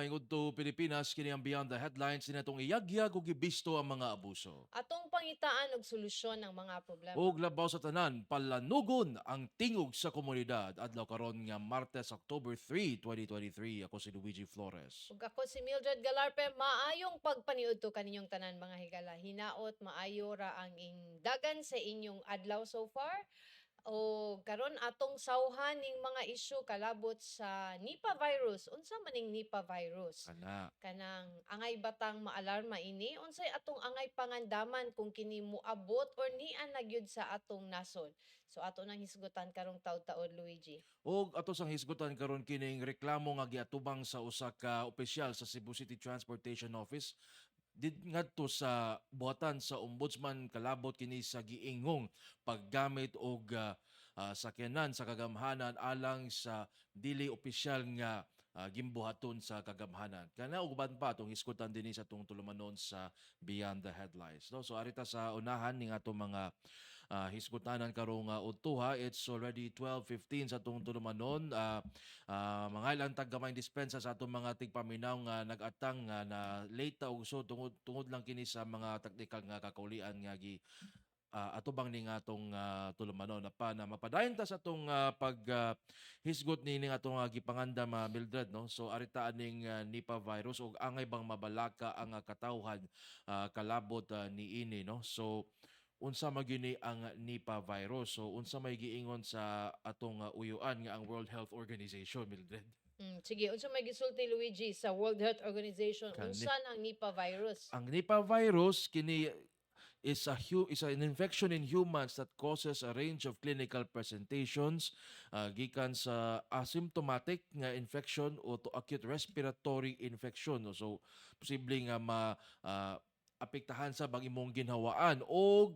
maingod to Pilipinas kini ang Beyond the Headlines dinatong iyagyag ug gibisto ang mga abuso. Atong pangitaan og solusyon ng mga problema. Ug labaw sa tanan, palanugon ang tingog sa komunidad adlaw karon nga Martes, October 3, 2023. Ako si Luigi Flores. Ug ako si Mildred Galarpe, maayong pagpaniud to kaninyong tanan mga higala. Hinaot maayo ra ang dagan sa inyong adlaw so far. O karon atong sauhan ning mga isyu kalabot sa Nipah virus. Unsa man ning Nipah virus? Kana. Kanang angay batang maalarma ini unsay atong angay pangandaman kung kini moabot or nian na gyud sa atong nasod. So ato nang hisgutan karong taud-taud, Luigi. Ug ato sang hisgutan karon kining reklamo nga giatubang sa usa ka opisyal sa Cebu City Transportation Office ngadto sa buhatan sa ombudsman kalabot kini sa giingong paggamit og sakyanan sa kagamhanan alang sa dili opisyal nga gimbuhaton sa kagamhanan. Kana uban pa atong hisgutan dinhi sa atong tulumanon sa Beyond the Headlines. No? So arita sa unahan ning atong mga hisgutanan karong udtuha. It's already 12:15 sa atong tulumanon. Mga ilang taggamay dispensa sa atong mga tigpaminaw nga nag-atang nga na late ta og so tungod lang kini sa mga technical nga kakaulian nga atubang ni nga atong tulumanon na mapadayon ta sa atong hisgot ni ning atong gipangandam Mildred, no. So arita aning Nipah virus ug angay bang mabalaka ang katawhan kalabot ni ini, no. So unsa magini ang Nipah virus? So unsa may giingon sa atong uyuan nga ang World Health Organization, Mildred? Sige, unsa may gisulti, Luigi, sa World Health Organization? Kani Unsa nang Nipah virus? ang Nipah virus kini is an infection in humans that causes a range of clinical presentations gikan sa asymptomatic nga infection o to acute respiratory infection, no? So posible nga apektahan sa bang imong ginhawaan o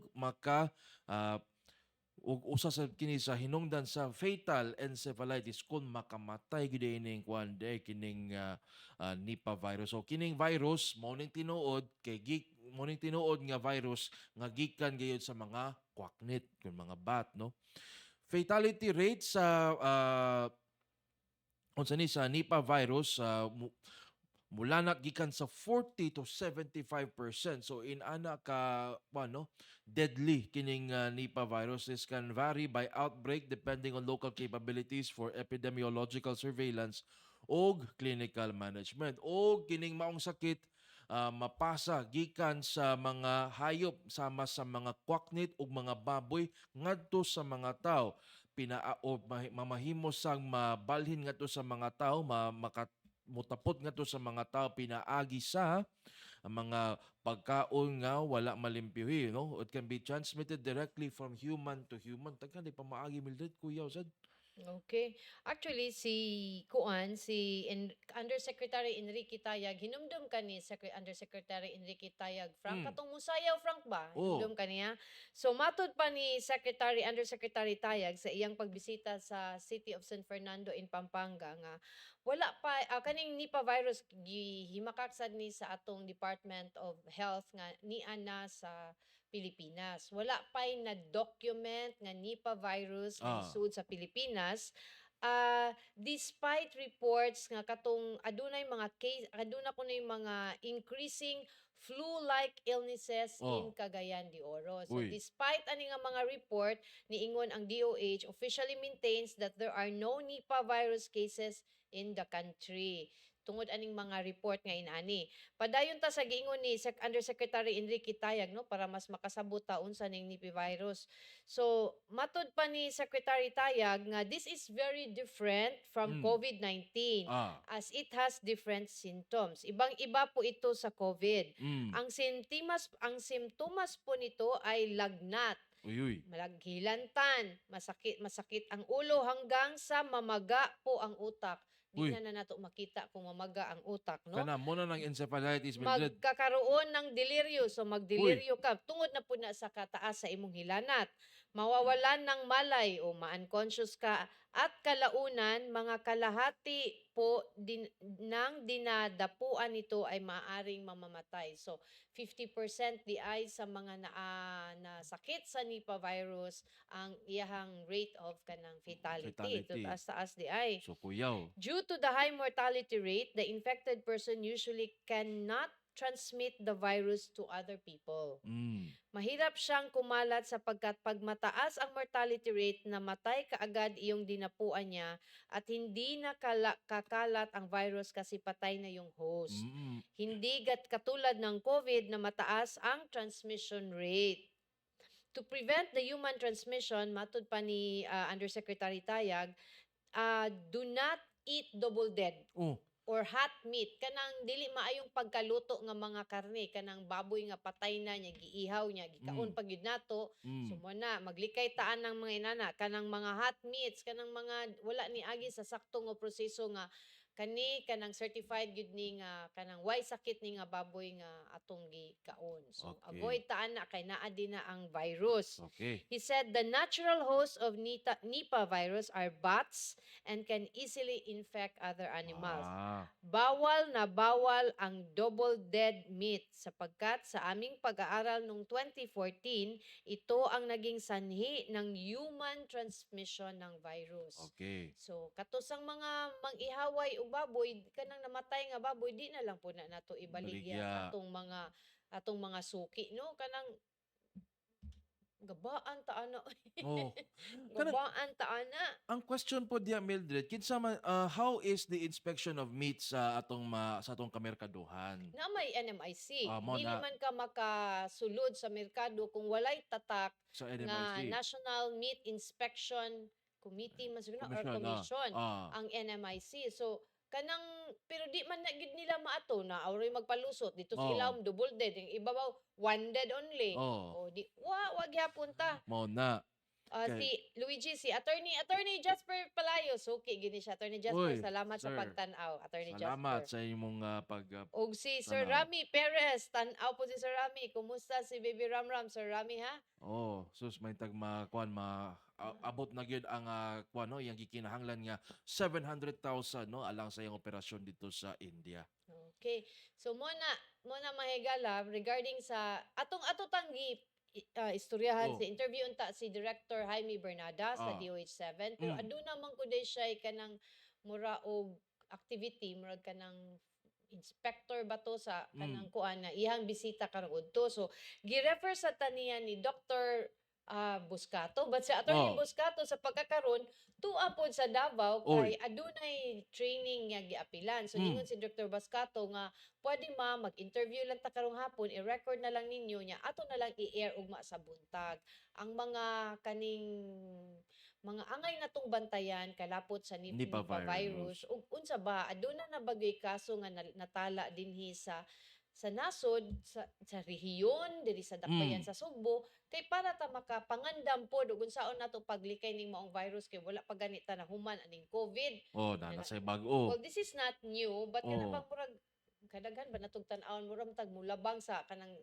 ug usa sa kini sa hinungdan sa fatal encephalitis kung makamatay gid ining kuan kining Nipah virus. So kining virus mao ning tinuod mao ning tinuod nga virus nga gikan gayud sa mga kwaknit kun mga bat, no. Fatality rate sa unsa ni sa Nipah virus mula na gikan sa 40 to 75%. So in ana ka ano, deadly kining Nipah virus. This can vary by outbreak depending on local capabilities for epidemiological surveillance o clinical management. O kining maong sakit mapasa gikan sa mga hayop sama sa mga kwaknit ug mga baboy ngadto sa mga tao mamahimo sang mabalhin ngadto sa mga tao mutapot nga to sa mga tao pinaagi sa mga pagkaon nga wala malimpyuhi, no. It can be transmitted directly from human to human. Tagka di pa maagi, Mildred, kuya usad. Okay. Actually, si Undersecretary Enrique Tayag, hinumdum ka ni Undersecretary Enrique Tayag, Frank, Mm. katong musayaw, Frank ba? Oh. Hinumdum ka niya. So, matod pa ni Undersecretary Tayag sa iyang pagbisita sa City of San Fernando in Pampanga nga, wala pa, kaning Nipah virus, gihimakak ni sa atong Department of Health nga nian na sa Pilipinas. Wala pa'y na-document nga Nipah virus nga Ah. isud sa Pilipinas. Despite reports nga katong adunay mga case, aduna ko na mga increasing flu-like illnesses in Oh. Cagayan de Oro. So Uy. despite ani nga mga report, niingon ang DOH officially maintains that there are no Nipah virus cases in the country. Tungod aning mga report nga inani. Padayon ta sa giingon ni Undersecretary Enrique Tayag, no, para mas makasabot ta unsa ning Nipah virus. So matud pa ni Secretary Tayag nga this is very different from Mm. COVID-19 Ah. as it has different symptoms. Ibang-iba po ito sa COVID. Mm. Ang simptomas po nito ay lagnat, Uy, uy. malaghilantan, masakit ang ulo hanggang sa mamaga po ang utak. Di Uy. na nato makita kung mamaga ang utak, no? Kana mo na ng encephalitis, Mildred. Magkakaroon ng deliryo. So Uy. magdeliryo ka tungod na po na sa kataas sa imong hilanat. mawawalan ng malay o ma-unconscious ka at kalaunan mga kalahati po ng dinadapuan nito ay maaaring mamamatay. So 50% di ay sa mga na sakit sa Nipah virus ang iyahang rate of kanang fatality. Ito Fatality. taas-taas di ay. So kuyaw. Due to the high mortality rate, the infected person usually cannot transmit the virus to other people. Mm. Mahirap siyang kumalat sapagkat pag mataas ang mortality rate, namatay kaagad iyong dinapuan niya at hindi na kakalat ang virus kasi patay na yung host. Mm. Hindi katulad ng COVID na mataas ang transmission rate. To prevent the human transmission, matud pa ni Undersecretary Tayag, do not eat double dead Oh. or hot meat, kanang dili maayong pagkaluto nga mga karne, kanang baboy nga patay na nya giihaw nya gikaon Mm. pag yun nato. So Mm. mo na maglikay taan ng mga inana kanang mga hot meats, kanang mga wala ni agi sa sakto nga proseso nga kanang certified gyud ni nga kanang way sakit ni nga baboy nga atong gikaon. So Okay. avoid taan na kay naa din na ang virus. Okay. He said the natural hosts of Nipah virus are bats and can easily infect other animals. Ah. Bawal na bawal ang double dead meat sapagkat sa aming pag-aaral noong 2014, ito ang naging sanhi ng human transmission ng virus. Okay. So, katusang mga mang-ihaway o baboy, kanang namatay nga baboy, di na lang po na nato ibaligya sa Baligya. atong mga suki, no? Kanang gabaan ta ana. Oh. Kanang Gabaan ta ana. ang question po diya Mildred, kinsa man how is the inspection of meat sa atong kamerkaduhan? Na may NMIC. Mo Dili na man ka makasulod sa merkado kung walay tatak sa nga NMIC. National Meat Inspection Committee man siguro or Commission. commission Ah. ang NMIC. So kanang pero di man na gid nila maato na auroy magpalusot dito sa Oh. ilawom double dead, yung ibabaw one dead only. Oh. O di wa gyapon ta. Mo na. Si Kay Luigi, si Attorney Jasper Palayo, suki gini siya. Attorney Jasper, Uy, salamat sa sir. pagtanaw. Attorney Salamat Jasper. sa imong Og si Sir tanaw. Rami Perez, tanaw po si Sir Rami. Kumusta si Baby Ramram, Sir Rami ha? Oh, sus may tagma kuan abot na gyud ang kuan no, yang gikinahanglan nga 700,000 no alang sa iyang operasyon dito sa India. Okay. So muna mahigala regarding sa atong tanggi istoryahan Oh. si interview unta si Director Jaime Bernada sa Ah. DOH7 pero Mm. aduna man ko day siya kanang mura og activity murag kanang inspector ba to sa kanang kuan na iyang bisita karong udto. So gi-refer sa taniya ni Dr. Buscato, but sa Attorney Oh. Buscato sa pagkakaron tuwa pod sa Davao Oy. kay adunay training nga giapilan. So Mm. ningon si Dr. Buscato nga pwede mag-interview lang ta karong hapon, i-record na lang ninyo nya ato na lang i-air ugma sa buntag. Ang mga kaning mga angay natong bantayan kalapot sa Nipah Nipah virus ug unsa ba aduna na bagay kaso nga natala dinhi sa nasod sa rehiyon diri sa dakbayan Mm. sa Sugbo kay para ta makapangandam pod ug unsaon nato paglikay ning maong virus kay wala pa ganita na human aning COVID. Oh, nasay bag-o. Well, this is not new but kana Oh. bang murag kadaghan ba natong tan-awon murag tag mulabang sa kanang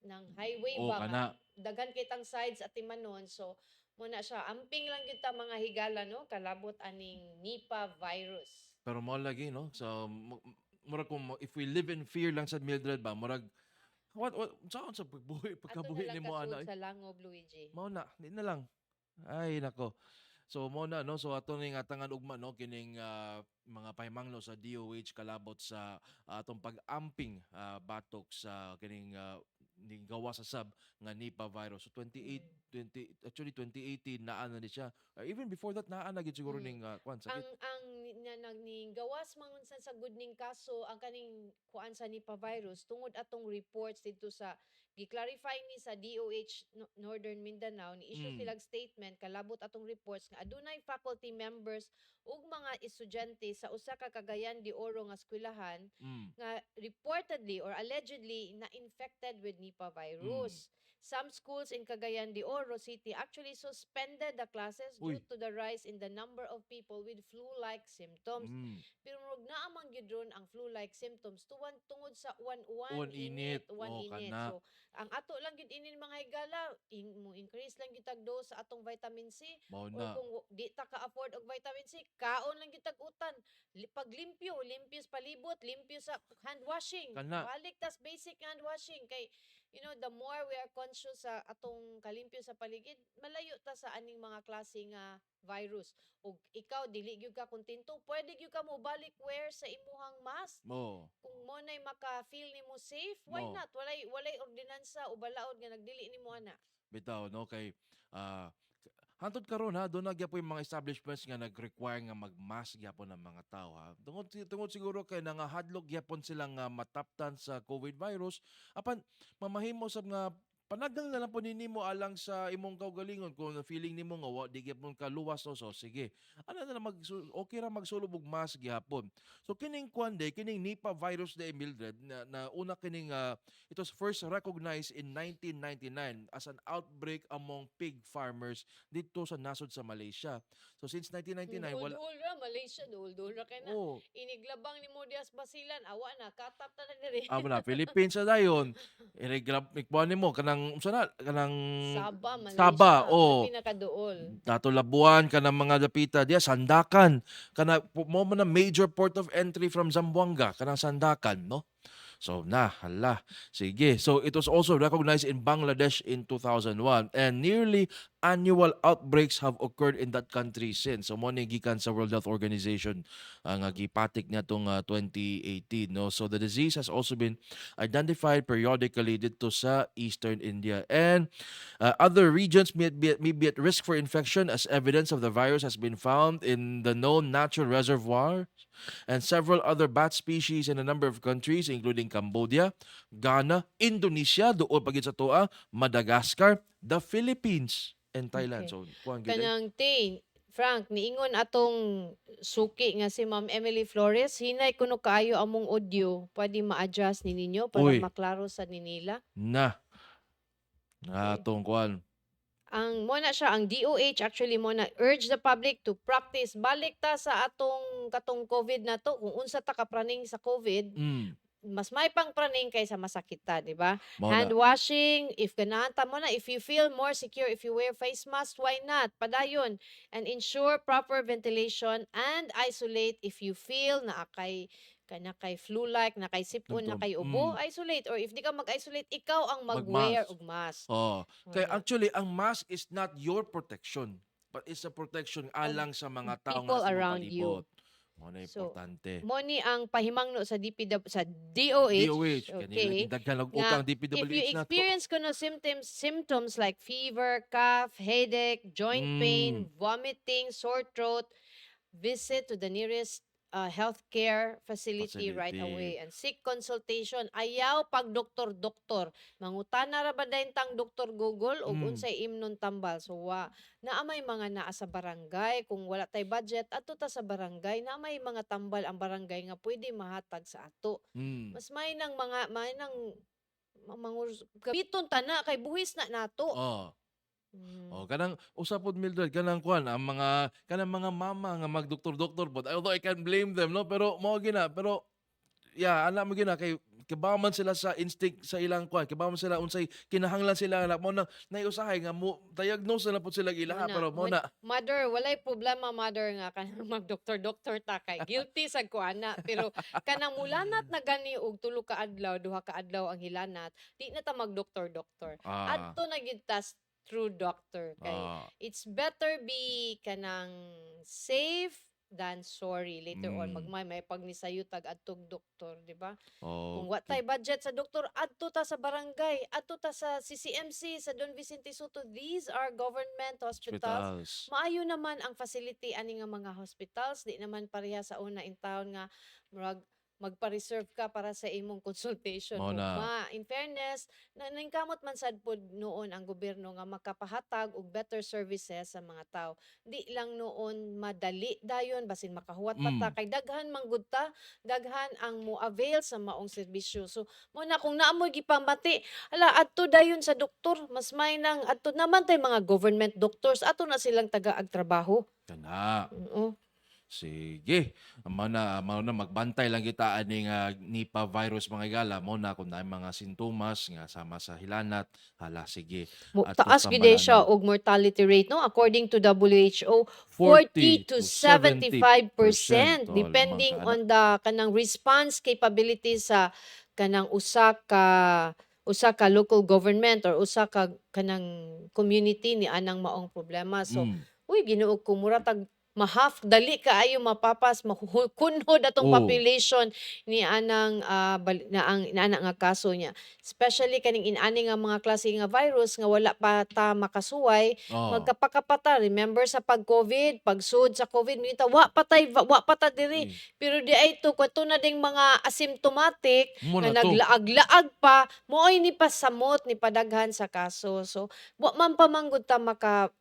ng highway Oh, ba kana. daghan kitang sides at timanon. So muna siya amping lang gyud ta mga higala no kalabot aning Nipah virus. Pero mao lagi no so murag kung if we live in fear lang sa Mildred ba murag what saan sa Ato na pagkabuhi lang nimo ana kasud sa langob, Luigi. mao na di na lang ay nako. So mo na no so ato ning atangan ugma no kining mga pahimangno sa DOH kalabot sa atong pag-amping batok sa kining ning gawa sa sab nga Nipah virus. So 2018 naa na ni siya. Even before that naa na gid siguro Mm. ning kuan Ang sakit. ning gawas mangon sa good ning kaso ang kaning kuan sa Nipah virus tungod atong reports dito sa gi-clarify ni sa DOH Northern Mindanao ni issue Mm. silang statement kalabot atong reports nga adunay faculty members ug mga estudyante sa usa ka Cagayan de Oro nga eskwelahan Mm. nga reportedly or allegedly na infected with Nipah virus. Some schools in Cagayan de Oro City actually suspended the classes due Uy. to the rise in the number of people with flu-like symptoms. Mm. Pero murag naa man gyud ron ang flu-like symptoms tungod sa uwan-uwan, Uwan init. uwan Oh, init. kana. So ang ato lang gid ini mga higala, mo increase lang gid tag dose sa atong vitamin C, Mao or na. kung di ta ka-afford og vitamin C, kaon lang gid tag utan. Paglimpyo, limpyo sa palibot, limpyo sa hand washing. Kana. Balik tas basic hand washing kay the more we are conscious sa atong kalimpyo sa paligid, malayo ta sa aning mga klase nga virus. Ug ikaw dili gyud ka kontento, pwede gyud ka mo balik wear sa imuhang mask. Mo. Kung mo nay maka-feel nimo safe, why Mo. not? Walay ordinansa o balaod nga nagdili nimo ana. Bitaw no kay ah hantod karon ha doon na gyapon yung mga establishments nga nag-require nga mag-mask gyapon ang mga tao ha. Tungod siguro kay nangahadlok gyapon sila nga mataptan sa COVID virus apan mamahimo sab nga panagdang na lang po nimo alang sa imong kaugalingon kung feeling nimo nga di gyapon ka luwas no so sige ano na lang okay ra magsulog og mask gyapon. So kining kwande kining Nipah virus day Mildred na una kining it was first recognized in 1999 as an outbreak among pig farmers dito sa nasod sa Malaysia. So since 1999 wala Duol ra Malaysia, duol ra kay na. oh Iniglabang ni Diaz Basilan, awa na katap ta na diri. amo na Philippines sa dayon iregrab ikbuan nimo kanang unsa na kanang Sabah, Malaysia. Sabah Mao oh pinakaduol. dato Labuan kanang mga dapita diya Sandakan mo man na major port of entry from Zamboanga kanang Sandakan no. So hala. Sige. So it was also recognized in Bangladesh in 2001 and nearly annual outbreaks have occurred in that country since. So mo ni gikan sa World Health Organization ang gipatik niya tong 2018 no. So the disease has also been identified periodically dito sa Eastern India and other regions may be at risk for infection as evidence of the virus has been found in the known natural reservoir and several other bat species in a number of countries including Cambodia, Ghana, Indonesia, doon pagit sa toa, Madagascar, the Philippines, and Thailand. Okay. So, kuhan gid. Kanang Frank, niingon atong suki nga si Ma'am Emily Flores, hinay kuno kaayo among audio, pwede ma-adjust ni ninyo para Uy. maklaro sa ninila. Na. Okay. Atong kuhan. Ang mo na siya, ang DOH actually mo na urge the public to practice. Balik ta sa katong COVID na to, kung unsa ta kapraning sa COVID, mas may pang praning kaysa masakit ta, di ba? Mao Hand na. washing, if ganahan ta mo na, if you feel more secure, if you wear face mask, why not? Padayon. And ensure proper ventilation and isolate if you feel na kay flu-like, na kay sipon, na Symptom. kay ubo, isolate. Or if di ka mag-isolate, ikaw ang mag-wear Mag-mask. og mask. Oh. Kaya Okay. actually, ang mask is not your protection, but it's a protection alang sa mga tao people nga sa around you. palibot. Mao na So, importante. Mo ni ang pahimangno sa sa DOH. DOH, Okay. kanila daghan og Nga, utang if you DPWH na to. experience kuno symptoms like fever, cough, headache, joint pain, vomiting, sore throat, visit to the nearest healthcare facility right Facility. away and seek consultation. Ayaw pag doktor-doktor. Mangutana ra ba dayon tang Dr. Google o unsay imnon tambal. So naamay mga naa sa barangay kung wala tay budget ato ta sa barangay naamay mga tambal ang barangay nga pwede mahatag sa ato. Mas may nang kapiton ta na kay buhis na nato. Oh. Mm. Oh, kanang usapod Mildred kanang kuan ang kanang mga mama nga magdoktor-doktor pod. Although I can't blame them no pero mao gina pero ana mo gina kay kibaman sila sa instinct sa ilang kuan kibaman sila unsay kinahanglan sila anak mo nang naiusahay nga mo diagnose na pod sila ilaha Muna, pero mo na Mother, walay problema mother nga kanang magdoktor-doktor ta kay guilty sa kuana pero kanang mulanat na gani og tulo ka adlaw, duha ka adlaw ang hilanat, di na ta magdoktor-doktor. Adto na gyud ta true doctor kay it's better be kanang safe than sorry later on may pagnisayutag adtong doktor, di ba? Kung wa tay budget sa doktor, adto ta sa barangay, adto ta sa CCMC, sa Don Vicente Soto. These are government hospitals. Maayo naman ang facility ani nga mga hospitals, di naman pareha sa una in town nga magpa-reserve ka para sa imong consultation. In fairness, nangkamot man sad pod noon ang gobyerno nga makapahatag og better services sa mga tao. Di lang noon madali dayon basin makahuwat pa ta kay daghan manggud ta, daghan ang mo-avail sa maong serbisyo. So mo na kung naamoy gipamati, adto dayon sa doktor, mas may nang adto naman tay mga government doctors, ato na silang taga-agtrabaho. kana. Oo. Sige. Mao na magbantay lang kita aning Nipah virus mga higala mo na kung naay mga sintomas nga sama sa hilanat. Hala sige. Atos Taas gyud siya tambalanan. og mortality rate no according to WHO 40 40 to to 70%. 75% Oh, lamang depending ka ana. on the kanang response capability sa kanang usa ka local government or usa ka kanang community ni anang maong problema. So, Mm. uy Ginoo ko mura tag mahaf dali kaayo mapapas kunhod atong Oh. population ni anang na ana nga kaso niya. Especially kaning inani nga mga klase nga virus nga wala pa ta makasuway, Oh. magkapakapata. Remember sa pag-COVID, pagsud sa COVID, minita wa pa ta diri. Eh, Pero di ay to kato na ding mga asymptomatic mo nga na to. naglaag-laag pa, mo'y ni pasamot ni padaghan sa kaso. So, wa man pa manggod ta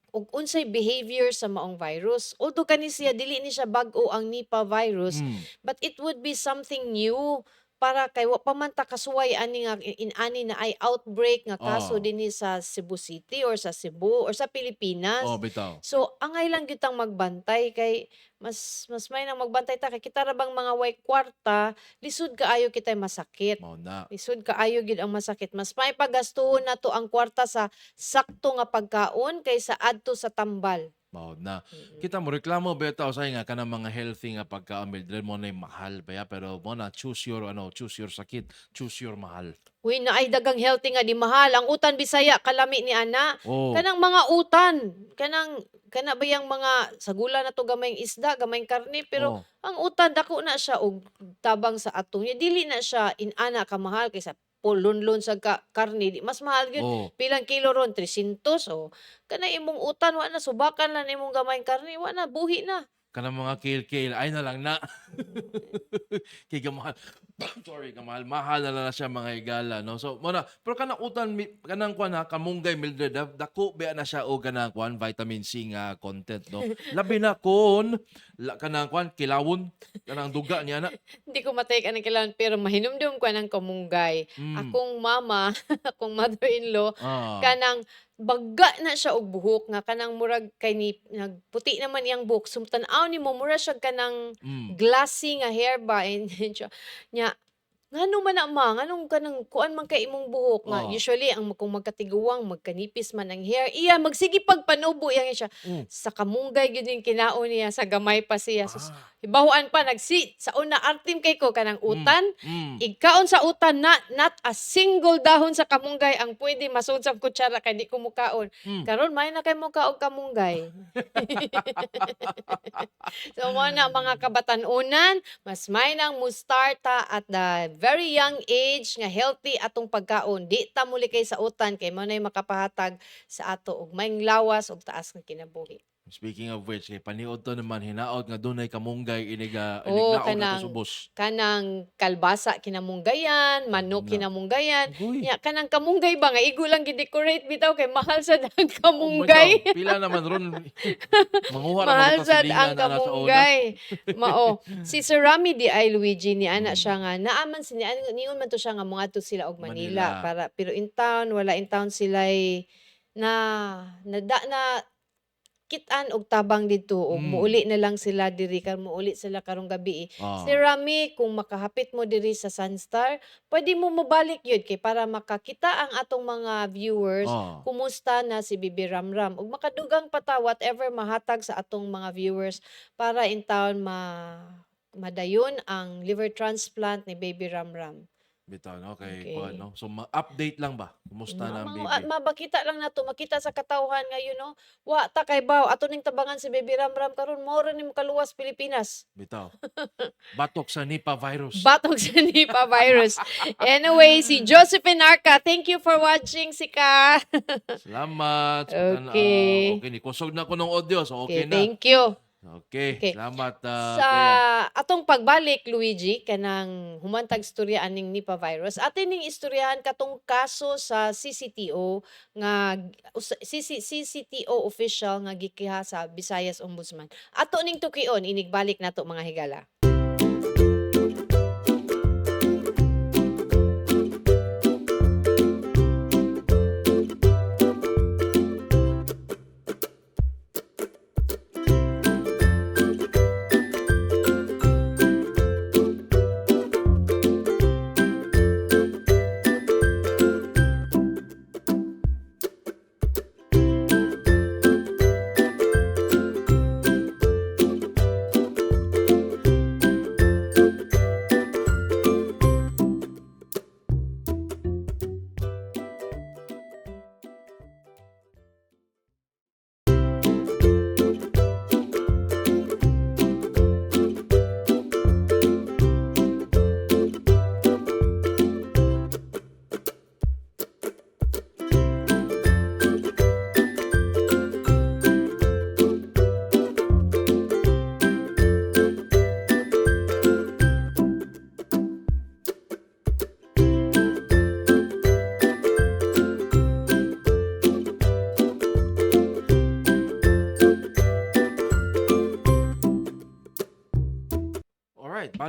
ug unsay behavior sa maong virus. Although kani siya dili ni siya bag-o ang Nipah virus, Mm. but it would be something new para kay wa pa man ta kasuway ani nga inani na ay outbreak nga kaso Oh. dinhi sa Cebu City or sa Cebu or sa Oh, Pilipinas. bitaw. So angay lang gyud tang magbantay kay mas may nang magbantay ta kay kita ra bang mga way kwarta, lisod kaayo kitay masakit. Mao na. Lisod kaayo gid ang masakit. Mas may pagastuhon nato ang kwarta sa sakto nga pagkaon kaysa adto sa tambal. Mao na. Mm. Kita mo reklamo bitaw say nga kanang mga healthy nga pagkaon dili mo na mahal pa ya pero mo na choose your sakit, choose your mahal. Uy, naay dagang healthy nga di mahal. Ang utan Bisaya kalami ni ana. Oh. Kanang mga utan, kana ba yang mga sagula na to gamayng isda, gamayng karne pero Oh. ang utan dako na siya og tabang sa atong niya. Dili na siya inana ka mahal kaysa pulunlon sa karne. Mas mahal gyud. Oh. Pilang kilo ron 300 o kana imong utan wa na subakan lang imong gamayng karne, wa na buhi na. Kanang mga kale ay na lang na. Kay gamahal. Sorry, mahal na lang na siya mga higala no. So mo na pero kanang utan kanang kuan ha kamunggay Mildred dako ba na siya og kanang kuan vitamin C nga content no. Labi na kon kanang kuan kilawon kanang duga niya na. Hindi ko matake anong kailangan pero mahinumdum ko ng kamunggay. Mm. Akong mama, akong mother-in-law, Ah. kanang bagga na siya og buhok nga kanang murag kay ni nagputi naman iyang buhok. Sumtan-aw nimo mura siya kanang Mm. glassy nga hair ba and then siya nya ngano man na ma nganong kanang kuan man kay imong buhok nga Oh. usually ang kung magkatiguwang magkanipis man ang hair iya magsige pagpanubo iya siya Mm. sa kamunggay gyud yung kinaon niya sa gamay pa siya. Sus, Ah. hibawan pa sa una artim kay ko kanang Mm. utan. Mm. Igkaon sa utan not a single dahon sa kamunggay ang pwede masud sa kutsara kay di ko mukaon. Mm. Karon may na kay mo kaog kamunggay. So mo na mga kabatan-unan, mas may nang mustarta at the very young age nga healthy atong pagkaon. Di ta muli kay sa utan kay mo nay makapahatag sa ato og maayong lawas ug taas nga kinabuhi. Speaking of which, kay paniod to naman hinaot nga dunay kamunggay iniga Oo, inignaon na to subos. kanang kalbasa kinamunggayan, manok Na. kinamunggayan. Uy. Nya kanang kamunggay ba nga igo lang gi-decorate bitaw kay mahal sad ang Oh my kamunggay. God, pila naman ron. Manguha na Mahal mga sad kasilina ang na nasa una. kamunggay. Mao. Si Sir Rami di ay Luigi ni ana Mm. siya nga naaman niingon man to siya nga moadto sila og Manila Manila. para pero in town wala in town sila'y na kit-an og tabang didto og Mm. muuli na lang sila diri muuli sila karong gabi. Si Ah. Rami kung makahapit mo diri sa Sunstar, pwede mo mobalik yun kay para makakita ang atong mga viewers Ah. kumusta na si Bibi Ramram ug makadugang pa ta whatever mahatag sa atong mga viewers para in town madayon ang liver transplant ni Baby Ramram. Bitaw no kay Okay. kuan no. So update lang ba? Kumusta na ang baby? Mabakita lang nato makita sa katawhan ngayon no. Wa ta kay baw ato ning tabangan si Baby Ramram karon mao ra ning kaluwas Pilipinas. Bitaw. Batok sa Nipah virus. Batok sa Nipah virus. Anyway, si Josephine Arca, thank you for watching, Sika. Salamat. Okay. Okay ni kusog na ko ng audio so Okay, okay na. thank you. Okay. Okay. Salamat Sa kuya. atong pagbalik, Luigi, kanang humantag istorya aning Nipah virus, atin ning istoryahan katong kaso sa CCTO nga CCTO official nga gikiha sa Visayas Ombudsman. Ato ning tukion, inigbalik nato mga higala.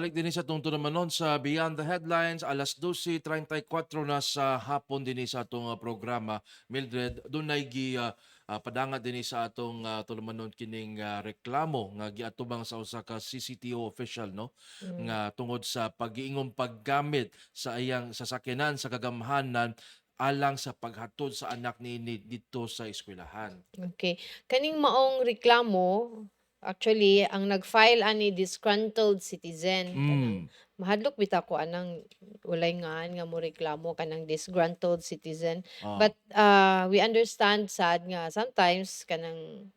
Balik din sa tungtong naman nun sa Beyond the Headlines, alas 12:34 na sa hapon din sa atong programa. Mildred, doon na padangat din sa atong tulumanon kining reklamo nga giatubang sa usa ka CCTO official, no, Mm. nga tungod sa pag-iingong paggamit sa iyang sasakyanan sa kagamhanan alang sa paghatod sa anak niini dito sa eskwelahan. Okay. Kaning maong reklamo, actually, ang nag-file ani disgruntled citizen. Kanang Mm. mahadlok bitaw ko anang walay ngaan nga mo reklamo kanang disgruntled citizen. Ah. But we understand sad nga sometimes kanang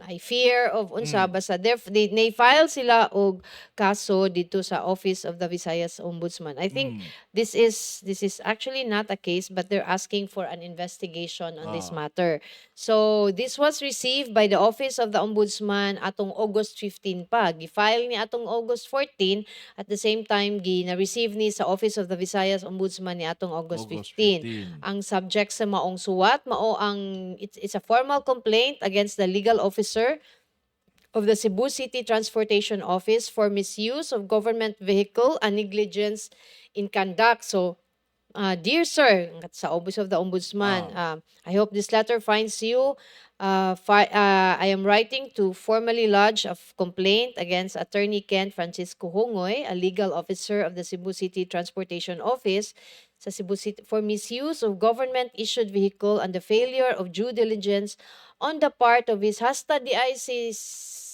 I fear of unsa Mm. basta they file sila og kaso dito sa Office of the Visayas Ombudsman. I think Mm. this is actually not a case, but they're asking for an investigation on this Ah. matter. So this was received by the Office of the Ombudsman atong August 15 pa. Gi-file ni atong August 14, at the same time na-receive ni sa Office of the Visayas Ombudsman ni atong August August 15. 15. Ang subject sa maong suwat mao ang it's a formal complaint against the legal officer of the Cebu City Transportation Office for misuse of government vehicle and negligence in conduct. So, dear sir, sa Office of the Ombudsman, I hope this letter finds you. I am writing to formally lodge a complaint against Attorney Ken Francisco Hongoy, a legal officer of the Cebu City Transportation Office, sa Cebu City for misuse of government-issued vehicle and the failure of due diligence on the part of his hasta di ay si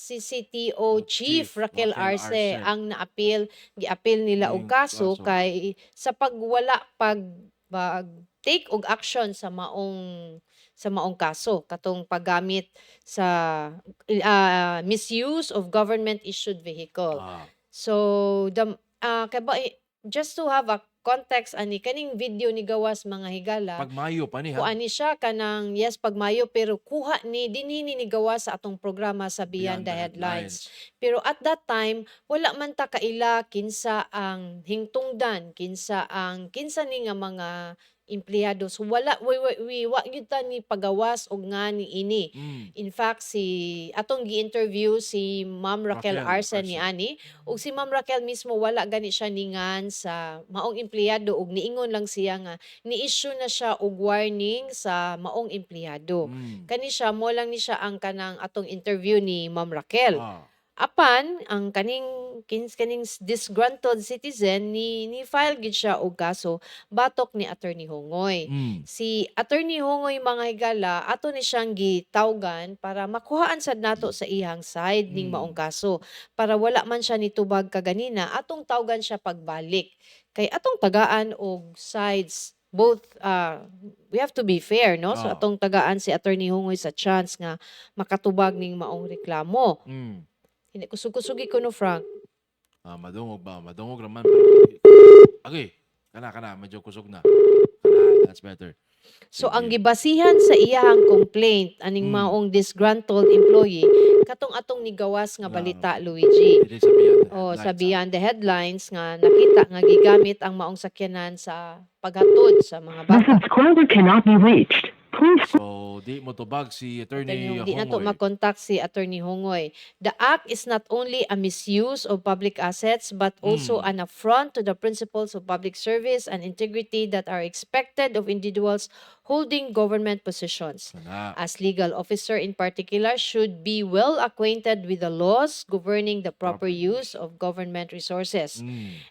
CCTO Chief Raquel Arce ang giapil nila og kaso kay sa pagwala pag take og action sa maong kaso katong paggamit sa misuse of government issued vehicle. So just to have a context ani kaning video ni gawas mga higala, Pagmayo pa ni ha. kuan ni siya kanang yes pagmayo pero kuha ni dinhi ni gawas sa atong programa sa Beyond the Headlines. Pero at that time wala man ta kaila kinsa ang hingtungdan, kinsa ni nga mga empleyado. So wala wa gyud ta ni pagawas og nga ni ini. In fact atong gi-interview si Ma'am Raquel Arce ni ani, ug si Ma'am Raquel mismo wala gani siya ningan sa maong empleyado ug niingon lang siya nga ni-issue na siya og warning sa maong empleyado. Kani siya mo lang ni siya ang kanang atong interview ni Ma'am Raquel. Apan ang kaning disgruntled citizen ni file gid siya og kaso batok ni Attorney Hongoy. Si Attorney Hongoy mga higala ato ni siyang gitawgan para makuhaan sad nato sa iyang side ning maong kaso, para wala man siya nitubag kaganina atong tawgan siya pagbalik kay atong tagaan og sides both. We have to be fair, no? So atong tagaan si Attorney Hongoy sa chance nga makatubag ning maong reklamo. Hindi kusog-kusugi ko no, Frank. Madungog ba? Madungog naman. Pero, okay. Kana. Medyo kusog na. That's better. So, ang gibasihan sa iyahang complaint, aning maong disgruntled employee, katong atong nigawas nga balita, Luigi. Sa Beyond the Headlines, nga nakita nga gigamit ang maong sakyanan sa paghatod sa mga bata. The subscriber cannot be reached. So, di mo tubag si Attorney Di na to Hongoy. makontak si Attorney Hongoy. The act is not only a misuse of public assets but also an affront to the principles of public service and integrity that are expected of individuals holding government positions. As legal officer in particular should be well acquainted with the laws governing the proper use of government resources.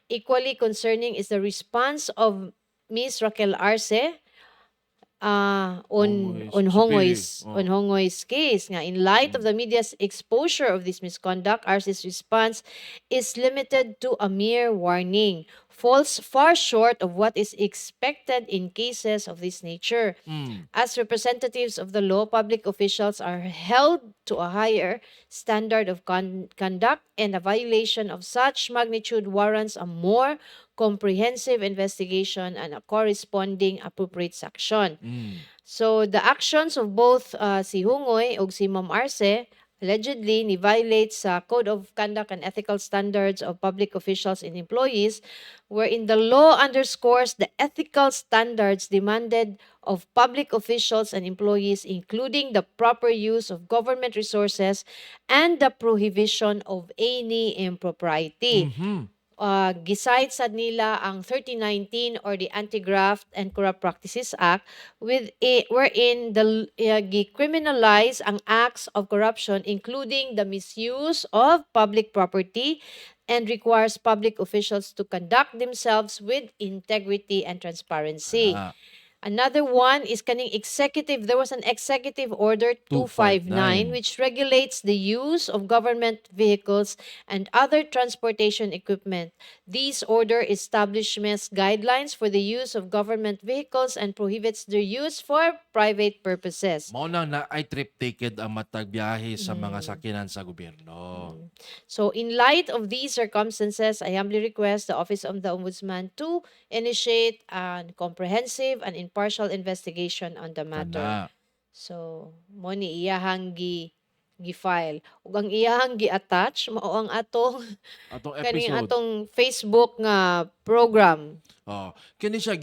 Equally concerning is the response of Ms. Raquel Arce on Hongoy's case nga in light of the media's exposure of this misconduct. Arce's response is limited to a mere warning, falls far short of what is expected in cases of this nature. As representatives of the law, public officials are held to a higher standard of conduct, and a violation of such magnitude warrants a more comprehensive investigation and a corresponding appropriate sanction. So the actions of both si Hongoy ug si Ma'am Arce allegedly ni violates sa Code of Conduct and Ethical Standards of Public Officials and Employees, wherein the law underscores the ethical standards demanded of public officials and employees, including the proper use of government resources and the prohibition of any impropriety. Mhm. Gisite sad nila ang 3019 or the Anti-Graft and Corrupt Practices Act wherein criminalize ang acts of corruption including the misuse of public property and requires public officials to conduct themselves with integrity and transparency. Ana. Another one is kaning executive. There was an executive order 259 259. which regulates the use of government vehicles and other transportation equipment. These order establishes guidelines for the use of government vehicles and prohibits their use for private purposes. Mao na ay trip ticket ang matag biyahe sa mga Mm. sakinan sa gobyerno. So, in light of these circumstances, I humbly request the Office of the Ombudsman to initiate a comprehensive and impartial investigation on the matter. Kana. So, mo ni iyahang gi-file. Ug ang iyahang gi-attach mao ang atong Atong kaning episode. atong Facebook nga program. Oh, kini siya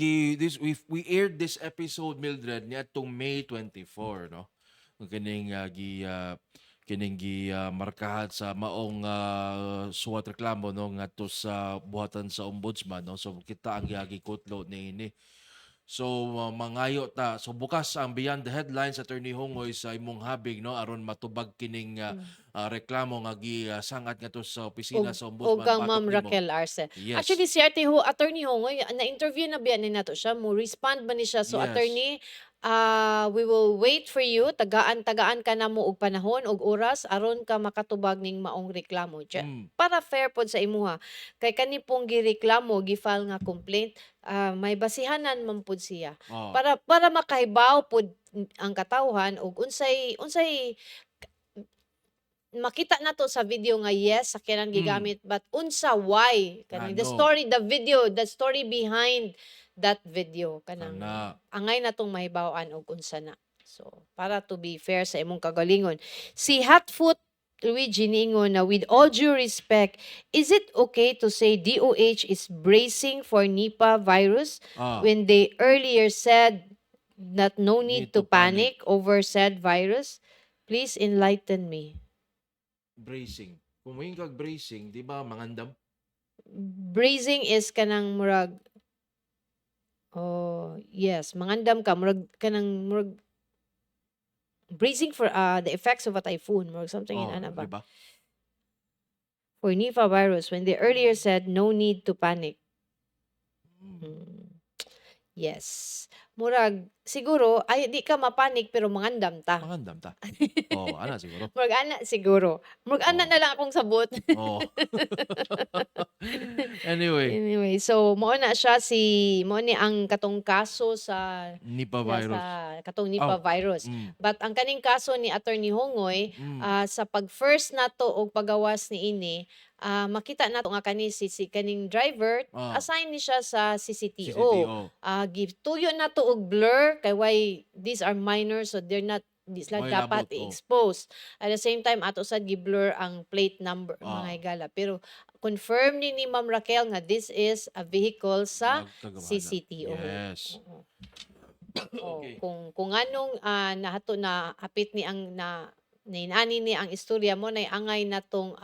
we aired this episode, Mildred, niadtong May 24, no? Kining markahan sa maong suwat reklamo, no, ngadto sa buhatan sa ombudsman, no. So kita ang gikutlo niini. So mangayo ta. So bukas ang Beyond the Headlines, Attorney Hongoy, sa imong habig, no, aron matubag kining reklamo nga gisangat ngadto sa opisina sa O ombudsman kang batok Ma'am nimo. Raquel Arce. Yes. Actually, si Attorney Hongoy, na-interview na biyan ni nato siya. Mo respond ba ni siya? So, Yes. Attorney, we will wait for you. Tagaan ka na mo og panahon og oras aron ka makatubag ning maong reklamo. Para fair pod sa imuha. Kay kani pong gireklamo, gifile nga complaint, may basihanan man pod siya. Oh. Para makahibaw pod ang katawhan og unsay makita na to sa video nga yes sakyanan gigamit but unsa why kanang the story behind that video kanang Kana. angay na tong mahibaw-an og unsa na. So para to be fair sa imong kagalingon, si Hotfoot Luigi ningon na with all due respect, is it okay to say DOH is bracing for Nipah virus when they earlier said that no need to panic over said virus? Please enlighten me. Bracing. Kung may kag bracing, di ba mangandam? Bracing is kanang murag yes, mangandam ka murag bracing for the effects of a typhoon, murag something in ana ba? Diba? For Nipah virus when they earlier said no need to panic. Yes. Murag siguro ay di ka mapanik pero mangandam ta. Mangandam ta. Ana siguro. Murag ana siguro. Murag ana na lang akong sabot. Oh. Anyway, Anyway, so mo na siya mo ni ang katong kaso sa Nipah virus. katong Nipah virus. But ang kaning kaso ni Attorney Hongoy, sa pag-first nato og pagawas ni ini, makita nato nga kaning driver, assign ni siya sa CCTO. Gituyo nato og blur kay why these are minors so they're not di sila May dapat labot, i-expose. At the same time ato sad gi-blur ang plate number mga higala. Pero confirm ni Ma'am Raquel nga this is a vehicle sa CCTO. Yes. Okay. Kung anong nahato na hapit ni ang nainani ni ang istorya mo na angay natong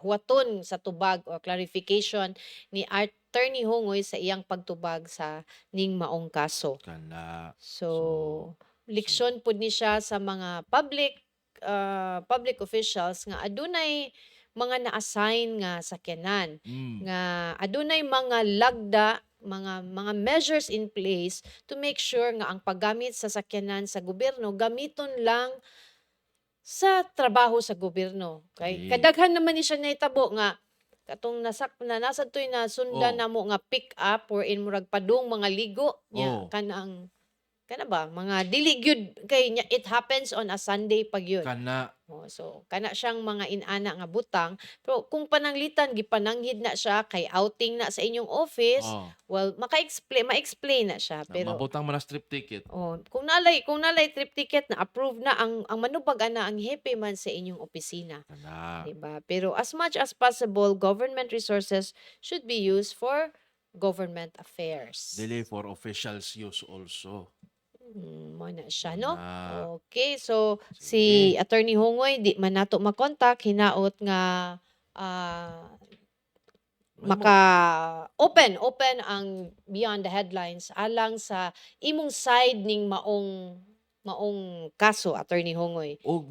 huwaton sa tubag or clarification ni Attorney Hongoy sa iyang pagtubag sa ning maong kaso. Kana. So leksyon pud ni siya sa mga public officials nga adunay mga na-assign nga sakyanan nga adunay mga lagda mga measures in place to make sure nga ang paggamit sa sakyanan sa gobyerno gamiton lang sa trabaho sa gobyerno. Kay kadaghan naman ni siya nahitabo nga katong nasa toy na sundan namo nga pick up wherein murag padung mga ligo nya kanang kana ba mga dili gyud kay it happens on a Sunday pag yun. Kana. Oh, so kana siyang mga inana nga butang, pero kung pananglitan gipananghid na siya kay outing na sa inyong office, Oh, well ma-explain na siya pero mabutang man na strip ticket. oh, kung nalay trip ticket na approve na ang manubag ana ang hepe man sa inyong opisina. Kana. Diba? Pero as much as possible, government resources should be used for government affairs. Dili for officials use also. Mo na siya, no? Kana. Okay, so Sige. si Attorney Hongoy, di man nato makontak, hinaot nga ah, May mo- open ang Beyond the Headlines alang sa imong side ning maong kaso, Attorney Hongoy. Og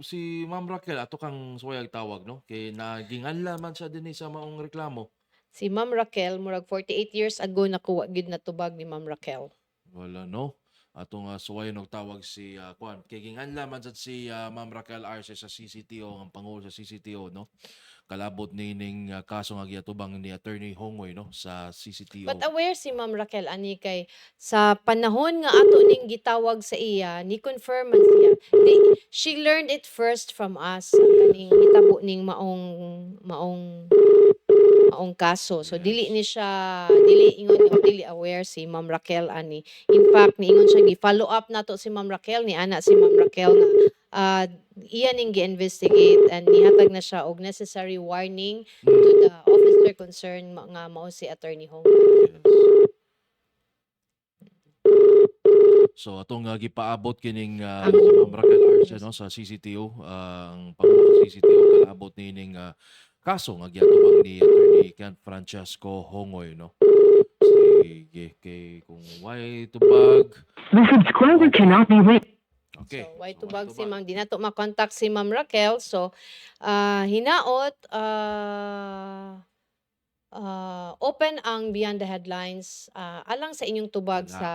si Ma'am Raquel ato kang suwayag tawag no kay naginganla man sa dinhi sa maong reklamo. Si Ma'am Raquel, murag 48 years ago nakuha gid natubag ni Ma'am Raquel. Wala no. Atong suwayon og tawag si kuan kay ginganla man sad si Ma'am Raquel Arce sa CCTO ang pangulo sa CCTO no. Kalabot nining kaso nga giatubang ni Attorney Hongoy no sa CCTO. But aware si Ma'am Raquel ani kay sa panahon nga ato ning gitawag sa iya, ni confirm man siya. She learned it first from us ang kaning hitabo ning maong kaso. So dili ni siya dili ingon o dili aware si Ma'am Raquel ani. In fact niingon siya gi-follow up nato si Ma'am Raquel ni ana si Ma'am Raquel nga iya ning gi-investigate and nihatag na siya og necessary warning to the officer concerned nga mao si Attorney Hong. Yes. So atong gipaabot kining si Ma'am Raquel Arce no sa CCTO ang pangulo sa CCTO kalabot nining kaso nga giatubang ni Attorney Ken Francesco Hongoy no. Sige kay kung why tubag. The subscriber cannot be reached. Okay. So, why so tubag si Ma'am? Di na to makontak si Ma'am Raquel. So, hinaot, open ang Beyond the Headlines alang sa inyong tubag Wala. sa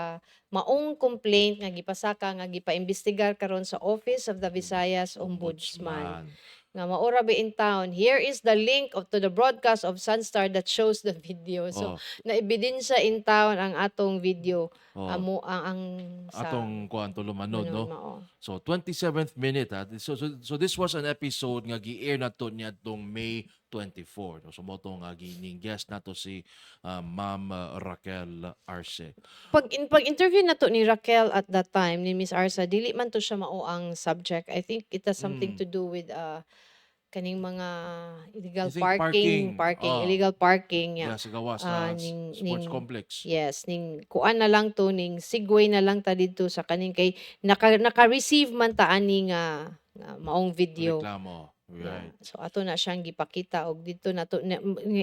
maong complaint nga gipasaka nga gipaimbestigar karon sa Office of the Visayas Ombudsman. Nga maura ba in town. Here is the link to the broadcast of Sunstar that shows the video. So, naebidensya in town ang atong video. Amo ang sa atong kuan tulumanod no. mao. So 27th minute ha. So this was an episode nga gi-air nato niadtong May 24 no. So mo to nga gining guest nato si Ma'am Raquel Arce. Pag interview na to ni Raquel at that time ni Miss Arsa, dili man to siya mao ang subject. I think it has something to do with kaning mga illegal I think parking. illegal parking Yeah, ya. sa gawas sa ning- sports ning- complex. Yes, ning kuan na lang to ning segue na lang ta didto sa kaning kay naka-receive man ta ani nga maong video. Reklamo. Right. So ato na siyang gipakita og dito na to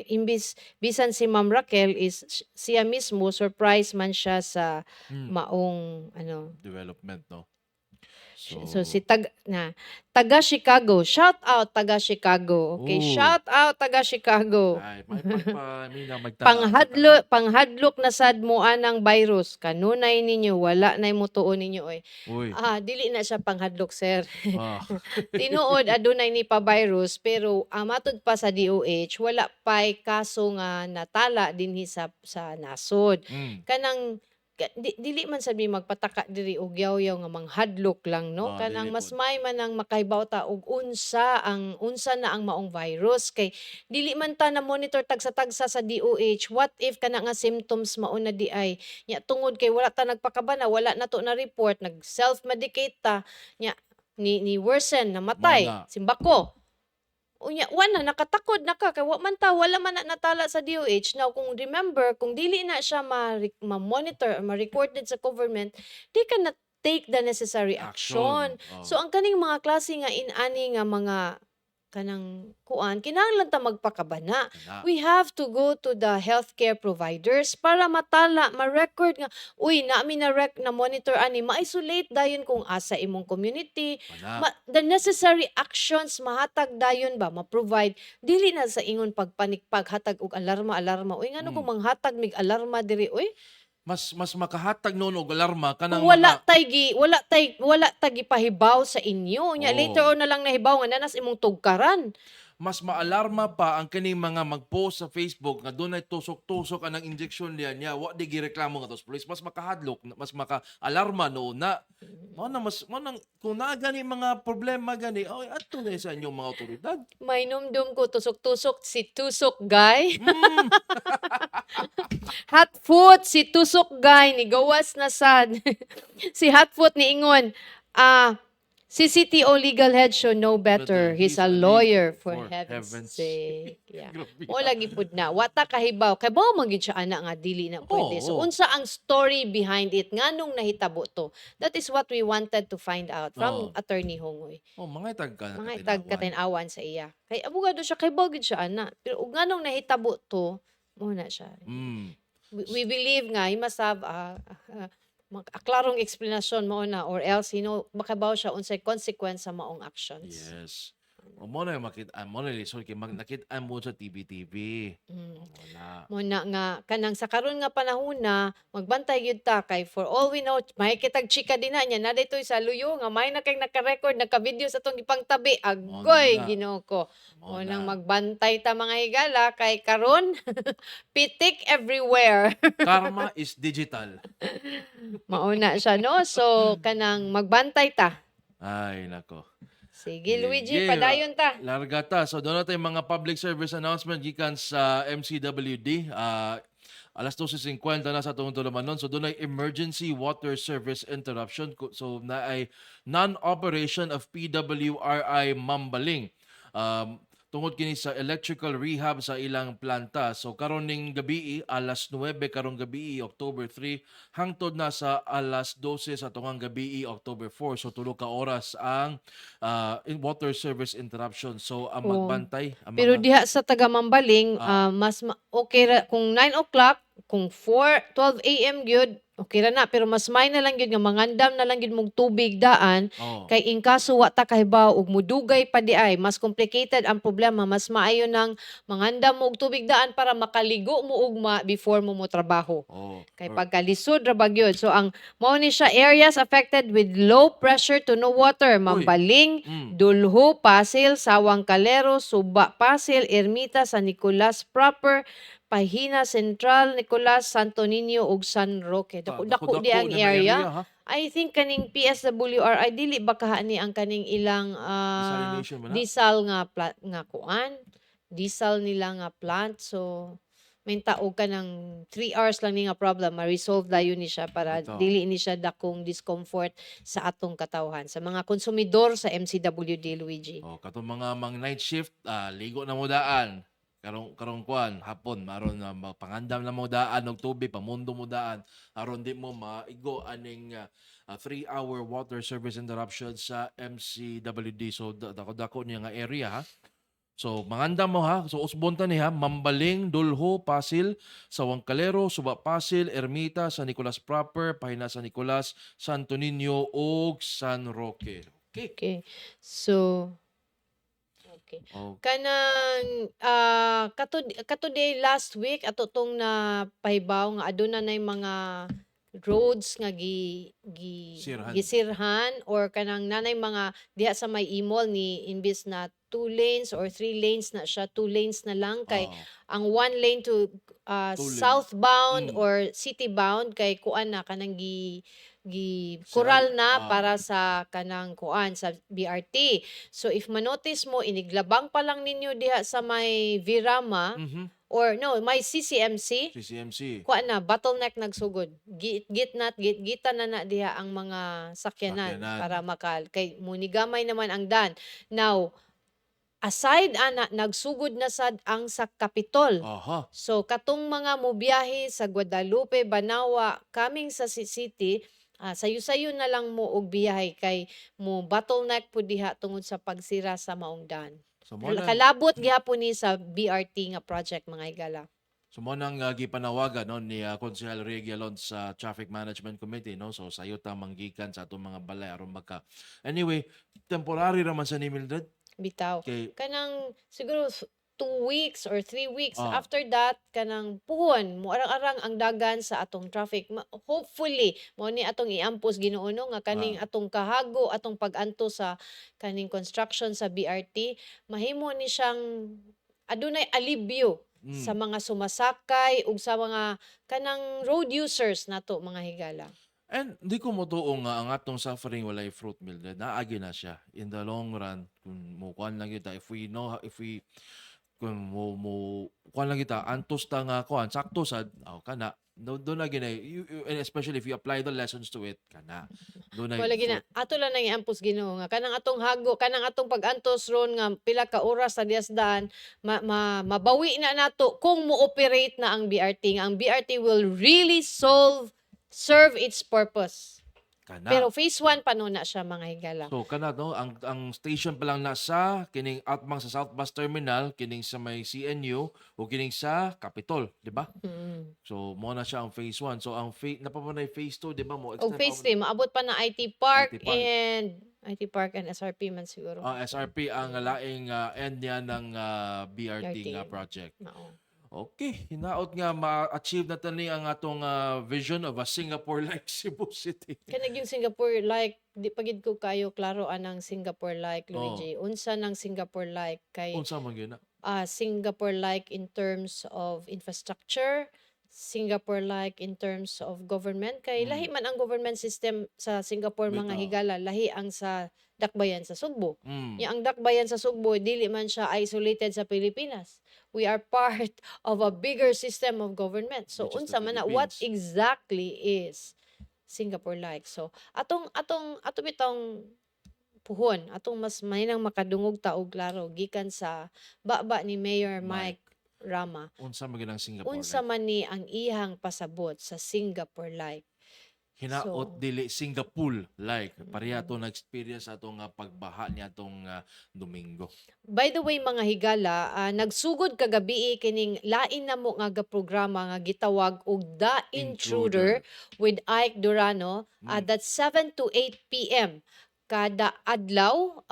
imbis bisan si Ma'am Raquel is siya mismo surprise man siya sa maong Development no. So si taga Chicago, shout out taga Chicago. Okay, Ooh. shout out taga Chicago. ay may pagpamina magtala. Panghadlok na sad mo anang virus. Kanunay ninyo wala nay mo tuon ninyo oy. Uy. Dili na siya panghadlok sir. Ah. Tinuod adunay ni pa virus pero matud pa sa DOH wala pay kaso nga natala dinhi sa nasod. Kanang dili man sabi magpataka diri og yaw-yaw nga manghadlok lang no kanang dili mas pod. may man ang makahibaw ta og unsa na ang maong virus kay dili man ta na monitor tagsa-tagsa sa DOH what if kana nga symptoms mao na di ay nya tungod kay wala ta nagpakabana wala na to na report nag self medicate ta nya ni worsen namatay Wala. simbako unya wala nakatakod na ka kay wa man ta wala man na natala sa DOH now kung remember kung dili na siya ma-monitor or ma-recorded sa government di ka na take the necessary action. So ang kaning mga klase nga inani nga mga kanang kuan kinahanglan ta magpakabana. We have to go to the healthcare providers para matala ma-record nga uy naami na monitor ani ma-isolate dayon kung asa imong community the necessary actions mahatag dayon ba ma-provide dili na sa ingon paghatag og alarma uy ngano kung manghatag mig alarma diri uy mas makahatag noon og alarma kanang kung wala tay gipahibaw sa inyo nya later on na lang nahibaw nga nanas imong tugkaran mas maalarma pa ang kining mga mag-post sa Facebook nga dunay tusok-tusok anang injection niya wa di gireklamo nga tos police, mas makahadlok, mas maka-alarma no na mo na mas mo nang kung naa gani mga problema gani oy adto na sa inyong mga otoridad. May numdum ko tusok-tusok si Tusok Guy. Mm. Hotfoot si Tusok Guy ni gawas na sad. Si Hotfoot ni ingon, si CTO legal head should know better. He's a lawyer for heaven's sake. Yeah. Grabe. O lagi pud na wata kahibaw kay bao man gid siya ana nga dili na pwede. So Oo. unsa ang story behind it nganong nahitabo to? That is what we wanted to find out from Oo. Attorney Hongoy. Oh, mga itag ka Mga katinawan. itag-katinawan sa iya. Kay abogado siya kay bao gid siya ana. Pero ug nganong nahitabo to? Mo na siya. Mm. We believe nga he must have aklarong explanation mo na or else makabaw siya unsay consequence sa maong actions. Yes. O mo na makita mo na lisod kay nakita mo sa TV. Mm. Wala. Mo na nga kanang sa karon nga panahon na magbantay gyud ta kay for all we know may kitag chika din na niya na ditoy sa luyo nga may na kay naka-record naka-video sa tong ipangtabi agoy na. Ginoo ko. Mo Mo nang na. magbantay ta mga higala kay karon pitik everywhere. Karma is digital. Mauna siya no. So kanang magbantay ta. Ay nako. Sige Luigi, Sige, padayon ta. Larga ta. So doon natin mga public service announcement gikan sa MCWD. Alas 12:50 na sa atong tulumanon. So doon ay emergency water service interruption. So na ay non-operation of PWRI Mambaling. Tungod kini sa electrical rehab sa ilang planta. So karon ning gabi alas 9 karong gabi October 3 hangtod na sa alas 12 sa tungang gabi October 4. So tulo ka oras ang water service interruption. So ang Oo. magbantay ang Pero mga diha sa taga Mambaling, Ah. okay ra kung 9 o'clock, kung 12 AM gyud, okay ra na pero mas may na lang gyud nga mangandam na lang gyud mong tubig daan oh, kay in kaso wa ta kahibaw ug mudugay pa di ay mas complicated ang problema, mas maayo nang mangandam mo og tubig daan para makaligo mo ugma before mo trabaho. oh, Kay pagkalisod ra ba gyud. So ang mao ni siya areas affected with low pressure to no water, Mambaling, Dulho, Pasil, Sawang Calero, Suba, Pasil, Ermita, San Nicolas Proper, Pahina Central, Nicolas, Santo Niño ug San Roque. Dako di ang area. ha? I think kaning PSWRI dili ba kaha ni ang kaning ilang Desalination mo na? diesel nga kuan, diesel nila nga plant. So may taog ka ng 3 hours lang ni nga problem, ma-resolve dayon ni siya para Ito. dili ni siya dakong discomfort sa atong katawhan. Sa mga konsumidor sa MCWD, Luigi. Oh, katong mga night shift, ligo na mo daan. Karong kuan hapon maron na pangandam na mo daan og tubig, pamundo mo daan aron di mo maigo aning 3-hour water service interruption sa MCWD. So dako niya nga area ha. So mangandam mo ha. So usbon ta ni ha, Mambaling, Dulho, Pasil, Sawang Calero, Suba Pasil, Ermita, San Nicolas Proper, Pahina San Nicolas, Santo Niño ug San Roque. Okay. Okay. So, okay. Oh, Kanang katoday last week ato tong na pahibaw nga aduna nay mga roads nga Sirhan. gisirhan or kanang nanay mga diha sa may imol ni imbis na 2 lanes or 3 lanes na siya 2 lanes na lang kay oh, ang 1 lane to 2 lane. southbound Mm. or city-bound kay kuan na kanang kural na Ah. para sa kanang kuan sa BRT. So if manotice mo iniglabang pa lang ninyo diha sa may Virama Mhm. or no, may CCMC, CCMC. kuan na bottleneck nagsugod. Gitgitan na diha ang mga sakyanan Sakyanan. para kay munigamay naman ang dan. Now, aside ana nagsugod na sad ang sa Capitol. Aha. So katong mga mobiyahe sa Guadalupe, Banawa, coming sa city, sayo-sayo na lang mo og biyahe kay mo bottleneck po diha tungod sa pagsira sa maong daan. So mo nang Kalabot gihapon ni sa BRT nga project mga higala. so mo nang gipanawagan no ni Konsehal Regalon sa Traffic Management Committee no. So sayo ta manggikan sa atong mga balay aron Anyway, temporary ra man sa ni Mildred Bitaw. kay Kanang siguro 2 weeks or 3 weeks. Ah. After that, kanang puhon, muarang-arang ang dagan sa atong traffic. Hopefully, mo ni atong iampos Ginoo no, nga kaning atong kahago, atong pag-anto sa kaning construction sa BRT, mahimo ni siyang adunay alibyo sa mga sumasakay ug sa mga kanang road users nato mga higala. And di ko motuo nga ang atong suffering walay fruit Mildred. Naagi na siya in the long run kung mo kuan lang kita if we know if we kung mo kuan lang kita antos ta nga kuan sakto sad kana do na ginay and especially if you apply the lessons to it kana do na Wala gina ato lang nang iampos Ginoo nga kanang atong hago, kanang atong pag-antos ron nga pila ka oras sa diasdan mabawi na nato kung mo-operate na ang BRT nga ang BRT will really serve its purpose. kana. Pero phase 1 pa no na siya mga higala. So kana no ang station pa lang nasa kining outbound sa South Bus Terminal kining sa may CNU o kining sa Capitol, di ba? Mm. So mo na siya ang phase 1. So ang napapanay phase 2, di ba mo Og phase 3 maabot pa na IT Park IT Park. and IT Park and SRP man siguro. SRP ang laing end niya ng BRT nga BRT. project. Mao. Okay, hinaot nga ma-achieve na tani ang atong vision of a Singapore-like Cebu City. Kanag yung Singapore like di pagid ko kayo klaro anang Singapore like Oh. Luigi. Unsa nang Singapore like kay Unsa man gyud na? Singapore like in terms of infrastructure, Singapore like in terms of government kay lahi man ang government system sa Singapore mga Bitaw. higala, lahi ang sa dakbayan sa Sugbo. Mm. Ya ang dakbayan sa Sugbo dili man siya isolated sa Pilipinas. We are part of a bigger system of government. So Which is unsa the man na what Philippines. exactly is Singapore like. So atong bitong puhon, atong mas mahinang makadungog ta og klaro gikan sa baba ni Mayor Mike Rama. Unsa man gyud ang Singapore? Unsa man ni ang ihang pasabot sa Singapore like. Hinaot dili Singapore like pareha to na experience atong pagbaha ni atong Domingo. By the way mga higala, nagsugod kagabi kining lain na mo nga programa nga gitawag og The Intruder with Ike Durano. That's 7 to 8 p.m. kada adlaw.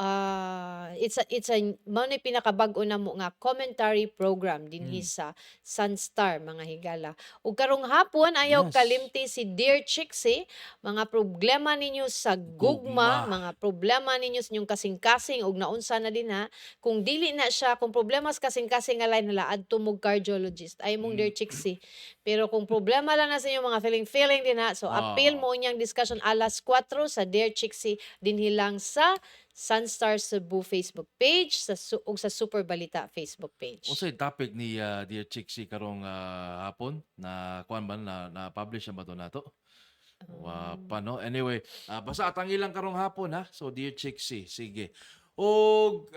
It's a mao ni pinakabag-o na mo nga commentary program dinhi sa Sunstar mga higala. Ug karong hapon ayaw Yes. kalimti si Dear Chixie, mga problema ninyo sa gugma, Gugma. mga problema ninyo sa inyong kasing-kasing ug naunsa na din ha. Kung dili na siya, kung problema sa kasing-kasing nga lain nala adto mo cardiologist. Ay mong Dear Chixie. Pero kung problema lang na sa inyong mga feeling din ha, so appeal mo unyang discussion alas 4 sa Dear Chixie dinhi lang sa Sunstar Cebu Facebook page ug sa Super Balita Facebook page. Unsa yung topic ni Dear Chixie karong hapon na kuan ba na publish ba to nato? Wa pa no. Anyway, basta atang ilang karong hapon ha. So Dear Chixie, sige. Og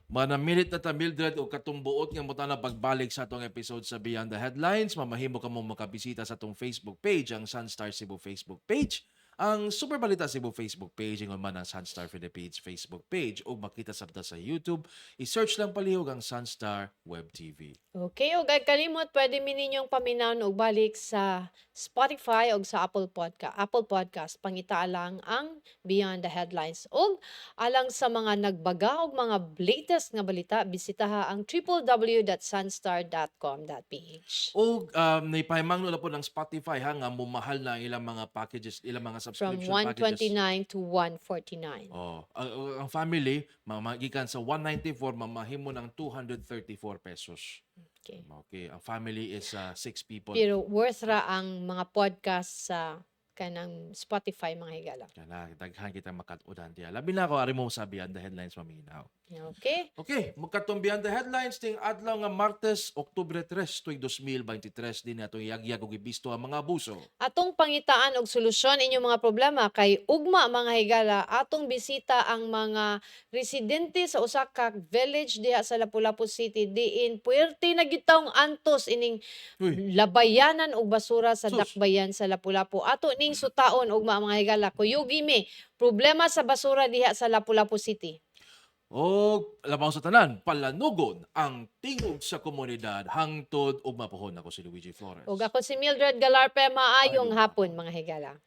manamilit na ta Mildred o katong buot nga muta na pagbalik sa atong episode sa Beyond the Headlines, mamahimo ka mo makabisita sa atong Facebook page, ang Sunstar Cebu Facebook page, ang Super Balita Cebu Facebook page, ingon man ang Sunstar Philippines Facebook page, o makita sabta sa YouTube, i-search lang palihog ang Sunstar Web TV. Okay, ug ay kalimot pwede mi ninyong paminaw og balik sa Spotify ug sa Apple Podcast. Pangita lang ang Beyond the Headlines. Ug alang sa mga nagbaga og mga latest nga balita, bisitaha ang www.sunstar.com.ph. O naipahimangno na po ng Spotify ha, nga mumahal na ang ilang mga packages, ilang mga From subscription packages. 129 to 149. Oh, ang family magikan sa 194 mamahimo ng 234 pesos. Okay. Okay, ang family is 6 people. Pero worth ra ang mga podcast sa kanang Spotify mga higala. Kana daghan kita makatudan diya. Labi na ako ari mo sa Beyond the Headlines maminaw. Okay? Okay, magkatong Beyond the Headlines ting adlaw nga Martes, Oktubre 3, tuig 2023 din atong yagyag og ibisto ang mga abuso. Atong pangitaan og solusyon inyong mga problema kay ugma mga higala atong bisita ang mga residente sa usa ka village diha sa Lapu-Lapu City diin puwerte na gitawng antos ining Uy. labayanan og basura sa Sus. dakbayan sa Lapu-Lapu. Ato ning sutaon ugma mga higala kuyugi mi problema sa basura diha sa Lapu-Lapu City. O labaw sa tanan, palanugon ang tingog sa komunidad hangtod ug mapuhon ako si Luigi Flores. Ug ako si Mildred Galarpe, maayong hapon mga higala.